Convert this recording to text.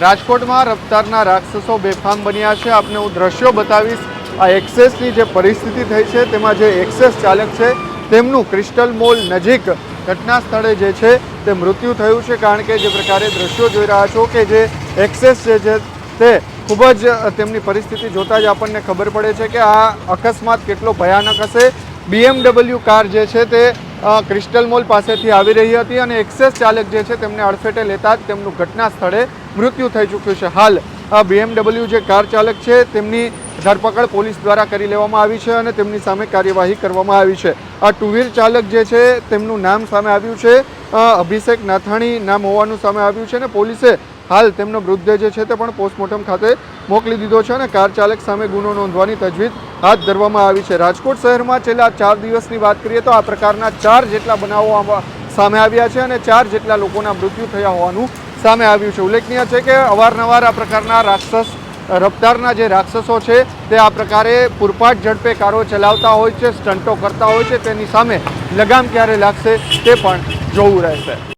રાજકોટમાં રફતારના રાક્ષસો બેફામ બન્યા છે। આપને હું દ્રશ્યો બતાવીશ। આ એક્સેસની જે પરિસ્થિતિ થઈ છે તેમાં જે એક્સેસ ચાલક છે તેમનું ક્રિસ્ટલ મોલ નજીક ઘટના સ્થળે જે છે તે મૃત્યુ થયું છે। કારણ કે જે પ્રકારે દ્રશ્યો જોઈ રહ્યા છો કે જે એક્સેસ છે તે ખૂબ જ તેમની પરિસ્થિતિ જોતાં જ આપણને ખબર પડે છે કે આ અકસ્માત કેટલો ભયાનક હશે। BMW કાર જે છે તે ક્રિસ્ટલ મોલ પાસેથી આવી રહી હતી અને એક્સેસ ચાલક જે છે તેમને અડફેટે લેતા જ તેમનું ઘટના સ્થળે મૃત્યુ થઈ ચૂક્યું છે। હાલ આ BMW જે કાર ચાલક છે તેમની ધરપકડ પોલીસ દ્વારા કરી લેવામાં આવી છે અને તેમની સામે કાર્યવાહી કરવામાં આવી છે। આ ટુ વ્હીલ ચાલક જે છે તેમનું નામ સામે આવ્યું છે, અભિષેક નાથાણી નામ હોવાનું સામે આવ્યું છે અને પોલીસે હાલ તેમનો મૃતદેહ જે છે તે પણ પોસ્ટમોર્ટમ ખાતે મોકલી દીધો છે અને કાર ચાલક સામે ગુનો નોંધવાની તજવીજ હાથ ધરવામાં આવી છે। રાજકોટ શહેરમાં છેલ્લા 4 દિવસની વાત કરીએ તો આ પ્રકારના 4 જેટલા બનાવો સામે આવ્યા છે અને 4 જેટલા લોકોના મૃત્યુ થયા હોવાનું સામે આવ્યું છે। ઉલ્લેખનીય છે કે અવારનવાર આ પ્રકારના રફતારના જે રાક્ષસો છે તે આ પ્રકારે પૂરપાટ ઝડપે કારો ચલાવતા હોય છે, સ્ટન્ટો કરતા હોય છે। તેની સામે લગામ ક્યારે લાગશે તે પણ જોવું રહેશે।